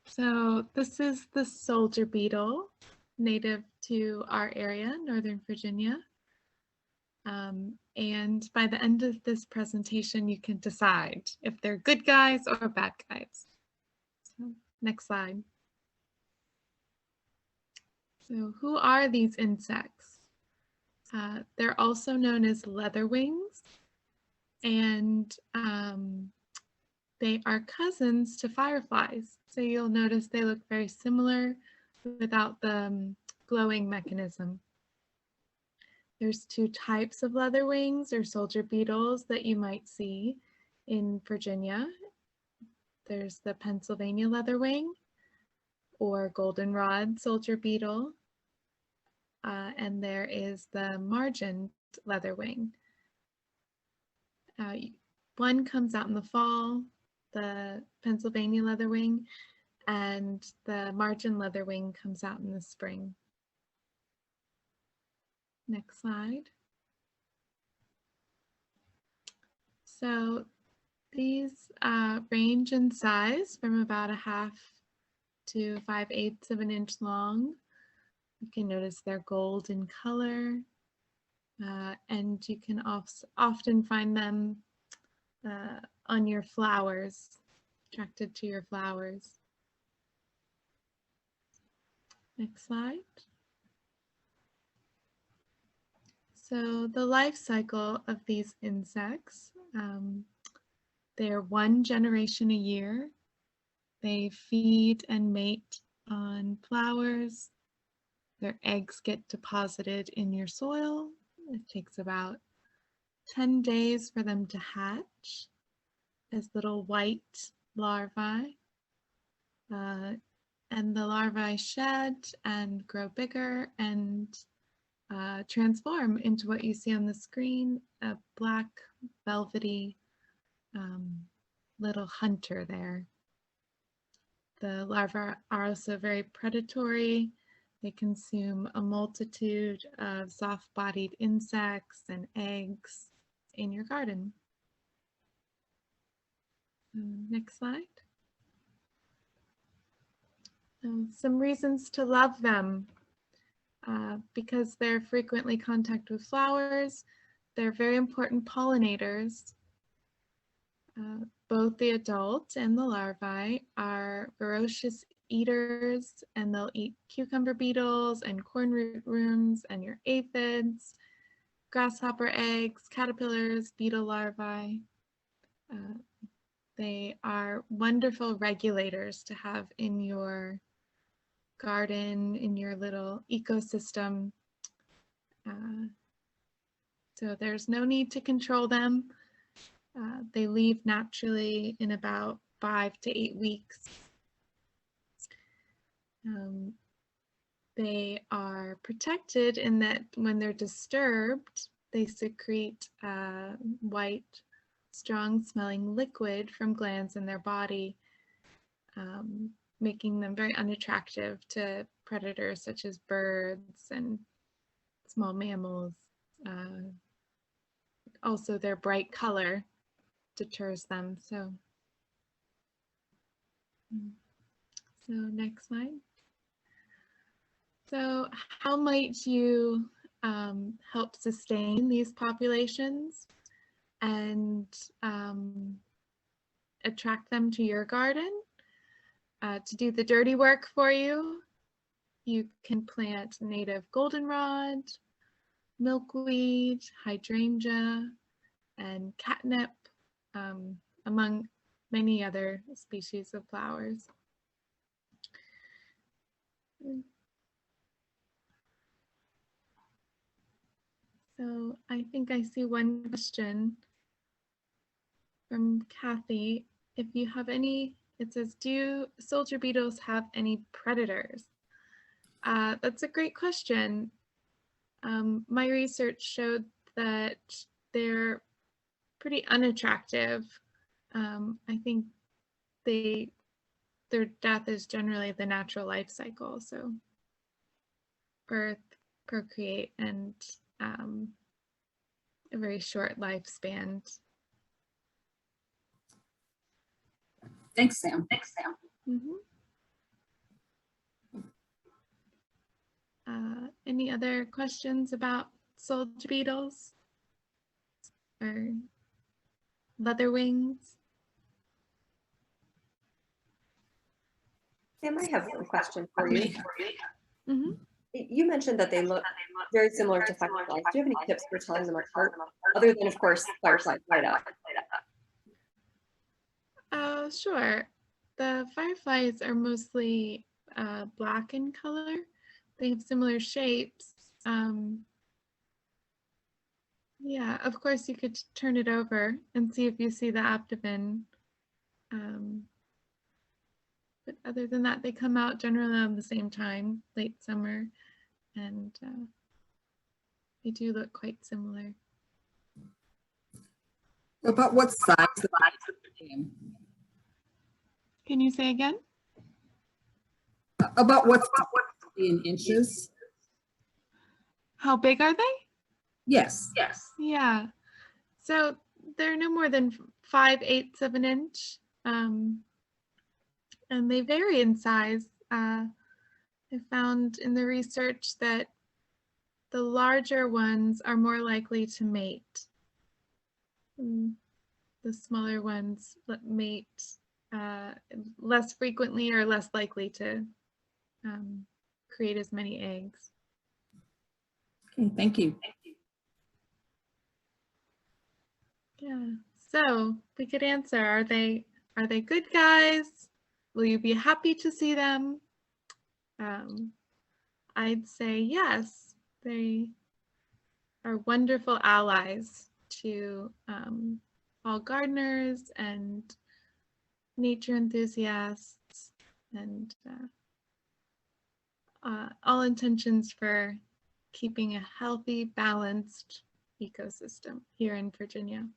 So this is the soldier beetle, native to our area, Northern Virginia. And by the end of this presentation, you can decide if they're good guys or bad guys. So, next slide. So who are these insects? They're also known as leatherwings, and they are cousins to fireflies. So you'll notice they look very similar without the glowing mechanism. There's two types of leatherwings or soldier beetles that you might see in Virginia. There's the Pennsylvania leatherwing or goldenrod soldier beetle, and there is the margined leatherwing. One comes out in the fall, the Pennsylvania leatherwing, and the margined leatherwing comes out in the spring. Next slide. So these range in size from about 1/2 to 5/8 of an inch long. You can notice they're gold in color, and you can often find them on your flowers, attracted to your flowers. Next slide. So the life cycle of these insects, they're one generation a year. They feed and mate on flowers. Their eggs get deposited in your soil. It takes about 10 days for them to hatch as little white larvae. And the larvae shed and grow bigger and transform into what you see on the screen, a black velvety little hunter there. The larvae are also very predatory. They consume a multitude of soft-bodied insects and eggs in your garden. Next slide. Some reasons to love them. Because they're frequently in contact with flowers, they're very important pollinators. Both the adult and the larvae are voracious eaters, and they'll eat cucumber beetles and corn rootworms and your aphids, grasshopper eggs, caterpillars, beetle larvae. They are wonderful regulators to have in your garden, in your little ecosystem. So there's no need to control them. They leave naturally in about 5 to 8 weeks. They are protected in that when they're disturbed, they secrete white, strong smelling liquid from glands in their body, making them very unattractive to predators such as birds and small mammals. Also, their bright color deters them. So next slide. So how might you help sustain these populations and attract them to your garden? To do the dirty work for you, you can plant native goldenrod, milkweed, hydrangea, and catnip, among many other species of flowers. So I think I see one question from Kathy. If you have any, it says, do soldier beetles have any predators? That's a great question. My research showed that they're pretty unattractive. I think their death is generally the natural life cycle. So birth, procreate, and a very short lifespan. Thanks, Sam. Mm-hmm. Any other questions about soldier beetles or leatherwings? Sam, I have one question for you. Mm-hmm. You mentioned that they look very similar to fireflies. Do you have any tips for telling them apart, other than, of course, fireflies light up? Sure. The fireflies are mostly black in color. They have similar shapes. Yeah, of course you could turn it over and see if you see the abdomen. But other than that, they come out generally on the same time, late summer, and they do look quite similar. About what size the beetle? Can you say again? About what's in inches? How big are they? Yes. Yeah. So they're no more than 5/8 of an inch. And they vary in size. I found in the research that the larger ones are more likely to mate. The smaller ones mate less frequently or less likely to create as many eggs. Okay, thank you. Yeah. So we could answer: Are they good guys? Will you be happy to see them? I'd say yes. They are wonderful allies to all gardeners and nature enthusiasts, and all intentions for keeping a healthy, balanced ecosystem here in Virginia.